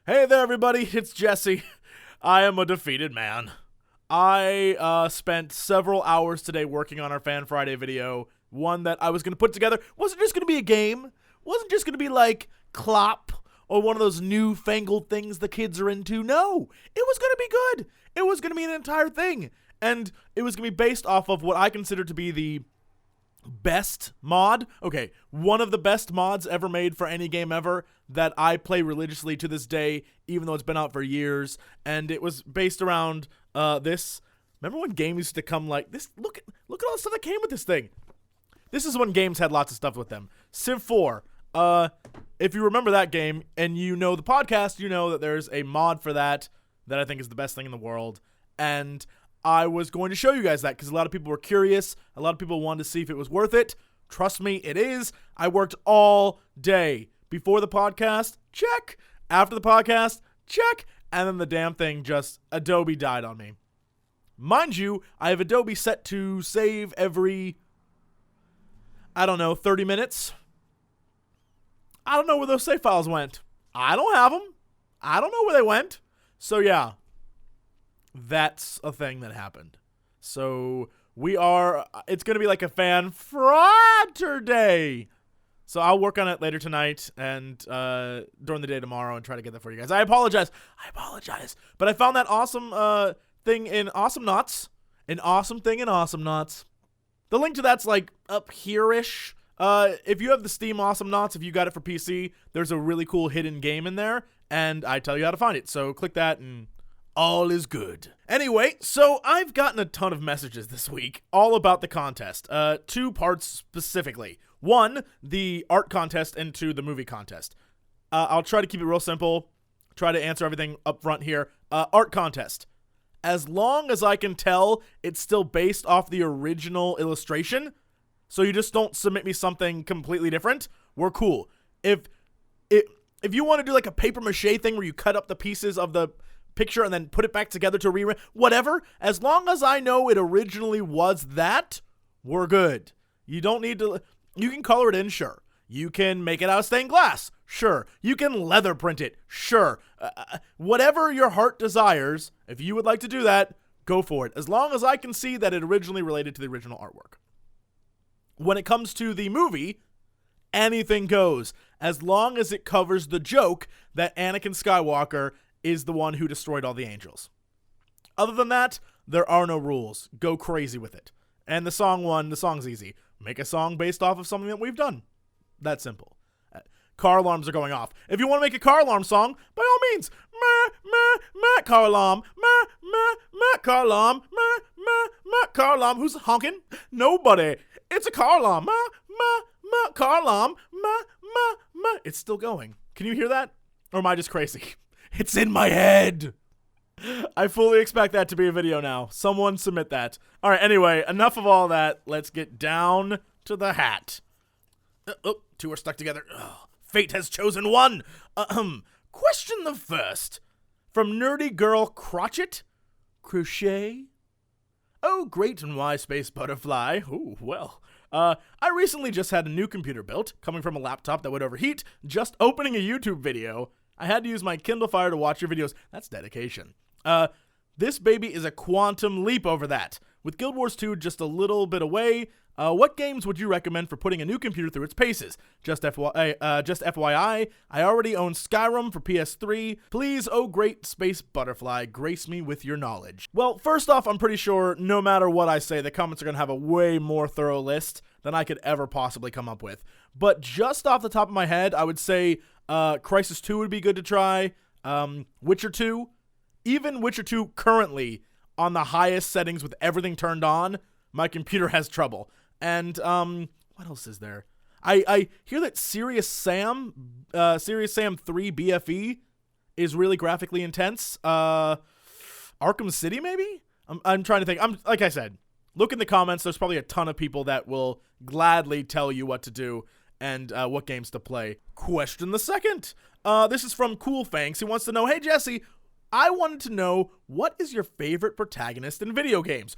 Hey there, everybody. It's Jesse. I am a defeated man. I spent several hours today working on our Fan Friday video. One that I was going to put together. Wasn't just going to be a game. Wasn't just going to be like Clop or one of those newfangled things the kids are into. No, it was going to be good. It was going to be an entire thing. And it was going to be based off of what I consider to be the best mod. Okay, one of the best mods ever made for any game ever that I play religiously to this day, even though it's been out for years. And it was based around this. Remember when games used to come like this? Look at all the stuff that came with this thing. This is when games had lots of stuff with them. Civ 4. If you remember that game and you know the podcast, you know that there's a mod for that I think is the best thing in the world. And I was going to show you guys that because a lot of people were curious. A lot of people wanted to see if it was worth it. Trust me, it is. I worked all day. Before the podcast, check. After the podcast, check. And then the damn thing just, Adobe died on me. Mind you, I have Adobe set to save every, 30 minutes. I don't know where those save files went. I don't have them. I don't know where they went. So yeah. That's a thing that happened. So it's going to be like a Fan Friday. So I'll work on it later tonight and during the day tomorrow and try to get that for you guys. I apologize. But I found that awesome thing in Awesome Knots. An awesome thing in Awesome Knots. The link to that's like up here-ish. If you have the Steam Awesome Knots, if you got it for PC, there's a really cool hidden game in there. And I tell you how to find it. So click that and all is good. Anyway, so I've gotten a ton of messages this week all about the contest. 2 parts specifically. 1, the art contest, and 2, the movie contest. I'll try to keep it real simple. Try to answer everything up front here. Art contest. As long as I can tell, it's still based off the original illustration. So you just don't submit me something completely different. We're cool. If you want to do like a paper mache thing where you cut up the pieces of the picture and then put it back together to rerun, whatever, as long as I know it originally was that, we're good. You don't need to, you can color it in, sure. You can make it out of stained glass, sure. You can leather print it, sure. Whatever your heart desires, if you would like to do that, go for it. As long as I can see that it originally related to the original artwork. When it comes to the movie, anything goes, as long as it covers the joke that Anakin Skywalker is the one who destroyed all the angels. Other than that, there are no rules. Go crazy with it. And the song's easy. Make a song based off of something that we've done. That simple. Car alarms are going off. If you want to make a car alarm song, by all means, car alarm, car alarm, car alarm. Who's honking? Nobody. It's a car alarm, car alarm, It's still going. Can you hear that? Or am I just crazy? It's in my head. I fully expect that to be a video now. Someone submit that. All right, anyway, enough of all that. Let's get down to the hat. 2 are stuck together. Fate has chosen one. Question the first. From Nerdy Girl Crotchet. Crochet. Oh, great and why space butterfly. Ooh, well. I recently just had a new computer built, coming from a laptop that would overheat, just opening a YouTube video. I had to use my Kindle Fire to watch your videos. That's dedication. This baby is a quantum leap over that. With Guild Wars 2 just a little bit away, what games would you recommend for putting a new computer through its paces? Just FYI, I already own Skyrim for PS3. Please, oh great space butterfly, grace me with your knowledge. Well, first off, I'm pretty sure no matter what I say, the comments are going to have a way more thorough list than I could ever possibly come up with. But just off the top of my head, I would say Crysis 2 would be good to try. Witcher 2. Even Witcher 2 currently on the highest settings with everything turned on, my computer has trouble. And what else is there? I hear that Serious Sam 3 BFE is really graphically intense. Arkham City maybe? I'm trying to think. Like I said, look in the comments. There's probably a ton of people that will gladly tell you what to do and what games to play. Question the second. This is from Cool Fangs. He wants to know, hey Jesse, I wanted to know, what is your favorite protagonist in video games?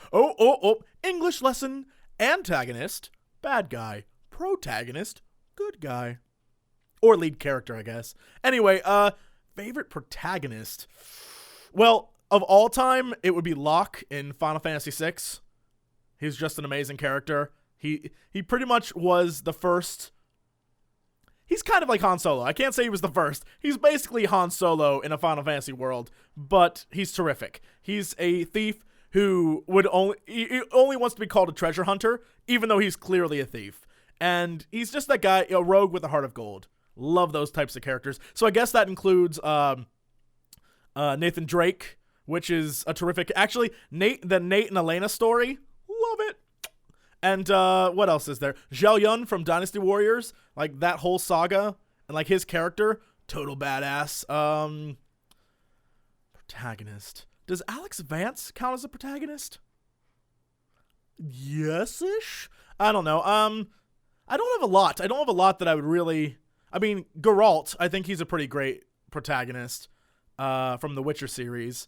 English lesson. Antagonist, bad guy. Protagonist, good guy. Or lead character, I guess. Anyway, favorite protagonist. Well, of all time, it would be Locke in Final Fantasy VI. He's just an amazing character. He pretty much was the first. He's kind of like Han Solo. I can't say he was the first. He's basically Han Solo in a Final Fantasy world, but he's terrific. He's a thief who he only wants to be called a treasure hunter, even though he's clearly a thief. And he's just that guy, a rogue with a heart of gold. Love those types of characters. So I guess that includes Nathan Drake, which is a terrific. Actually, the Nate and Elena story. Love it. And what else is there? Zhao Yun from Dynasty Warriors, like that whole saga, and like his character, total badass. Protagonist. Does Alex Vance count as a protagonist? Yes-ish? I don't know. I don't have a lot. I don't have a lot that I would really. I mean, Geralt, I think he's a pretty great protagonist from the Witcher series.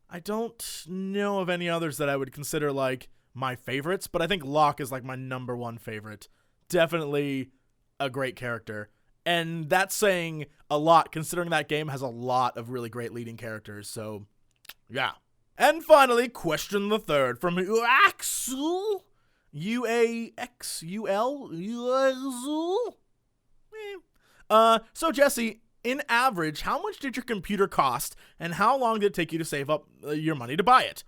I don't know of any others that I would consider like my favorites, but I think Locke is like my number one favorite. Definitely a great character. And that's saying a lot, considering that game has a lot of really great leading characters. So, yeah. And finally, question the third from Axel. U-A-X-U-L. So, Jesse, in average, how much did your computer cost, and how long did it take you to save up your money to buy it?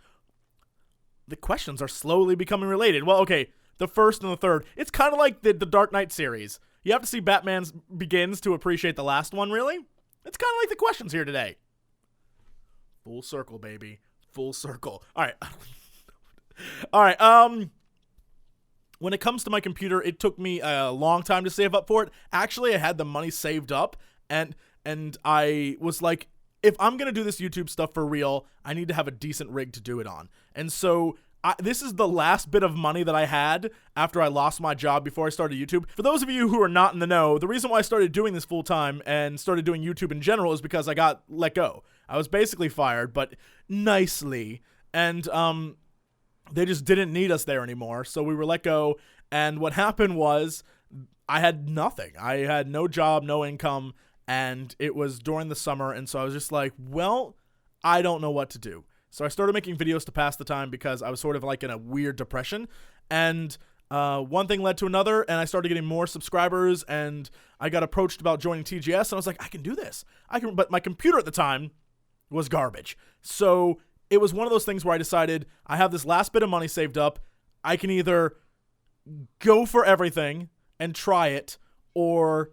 The questions are slowly becoming related. Well, okay, the first and the third. It's kind of like the Dark Knight series. You have to see Batman Begins to appreciate the last one, really? It's kind of like the questions here today. Full circle, baby. Full circle. All right. All right, when it comes to my computer, it took me a long time to save up for it. Actually, I had the money saved up, and I was like, if I'm going to do this YouTube stuff for real, I need to have a decent rig to do it on. And so this is the last bit of money that I had after I lost my job before I started YouTube. For those of you who are not in the know, the reason why I started doing this full time and started doing YouTube in general is because I got let go. I was basically fired, but nicely. And they just didn't need us there anymore. So we were let go. And what happened was I had nothing. I had no job, no income. And it was during the summer, and so I was just like, well, I don't know what to do. So I started making videos to pass the time because I was sort of like in a weird depression, and one thing led to another, and I started getting more subscribers, and I got approached about joining TGS, and I was like, I can do this. But my computer at the time was garbage. So it was one of those things where I decided I have this last bit of money saved up. I can either go for everything and try it, or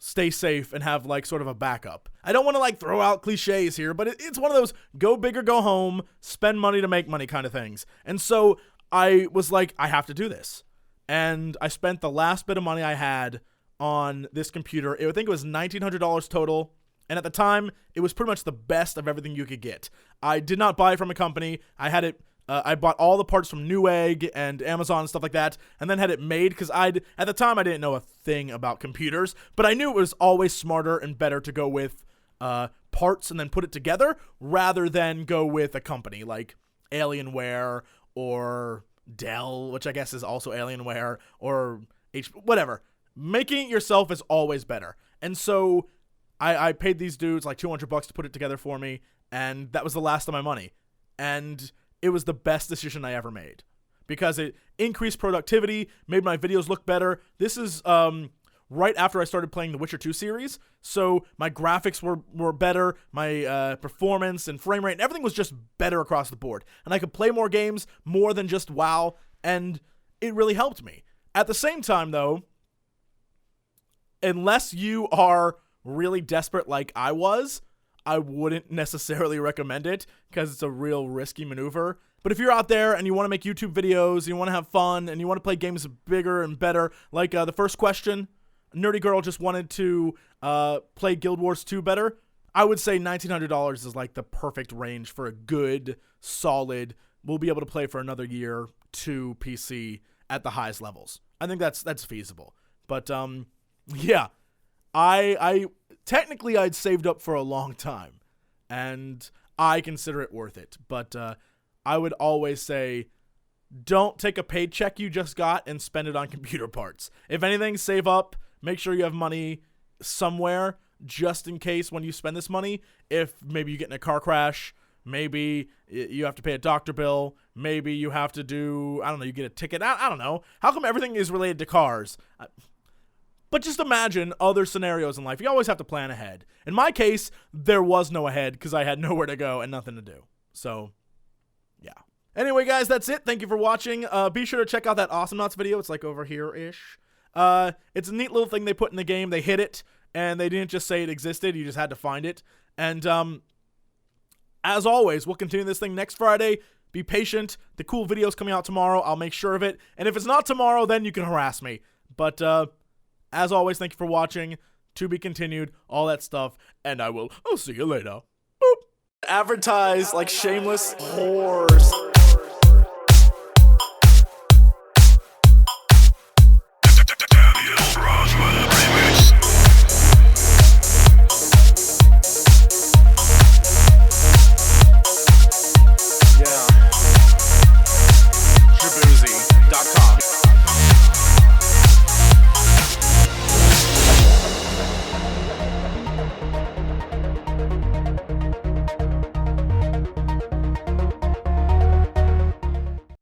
stay safe and have like sort of a backup. I don't want to like throw out cliches here, but it's one of those go big or go home, spend money to make money kind of things. And so I was like, I have to do this. And I spent the last bit of money I had on this computer. I think it was $1,900 total. And at the time, it was pretty much the best of everything you could get. I did not buy it from a company. I had it. I bought all the parts from Newegg and Amazon and stuff like that, and then had it made because at the time I didn't know a thing about computers, but I knew it was always smarter and better to go with parts and then put it together rather than go with a company like Alienware or Dell, which I guess is also Alienware, or whatever. Making it yourself is always better. And so I paid these dudes like $200 to put it together for me, and that was the last of my money. And it was the best decision I ever made because it increased productivity, made my videos look better. This is right after I started playing the Witcher 2 series, so my graphics were better, my performance and frame rate, and everything was just better across the board. And I could play more games, more than just WoW, and it really helped me. At the same time, though, unless you are really desperate like I was, I wouldn't necessarily recommend it because it's a real risky maneuver. But if you're out there and you want to make YouTube videos, you want to have fun, and you want to play games bigger and better, like the first question, Nerdy Girl just wanted to play Guild Wars 2 better, I would say $1,900 is like the perfect range for a good, solid, we'll be able to play for another year, 2 PC at the highest levels. I think that's feasible. But, yeah, I technically I'd saved up for a long time, and I consider it worth it. But I would always say, don't take a paycheck you just got and spend it on computer parts. If anything, save up, make sure you have money somewhere. just in case when you spend this money, if maybe you get in a car crash, maybe you have to pay a doctor bill, maybe you have to do, I don't know, you get a ticket. I don't know. How come everything is related to cars? But just imagine other scenarios in life. You always have to plan ahead. In my case, there was no ahead because I had nowhere to go and nothing to do. So, yeah. Anyway, guys, that's it. Thank you for watching. Be sure to check out that Awesome Knots video. It's like over here-ish. It's a neat little thing they put in the game. They hid it, and they didn't just say it existed. You just had to find it. And as always, we'll continue this thing next Friday. Be patient. The cool video's coming out tomorrow. I'll make sure of it. And if it's not tomorrow, then you can harass me. But as always, thank you for watching. To be continued, all that stuff. And I'll see you later. Boop. Advertise like shameless whores.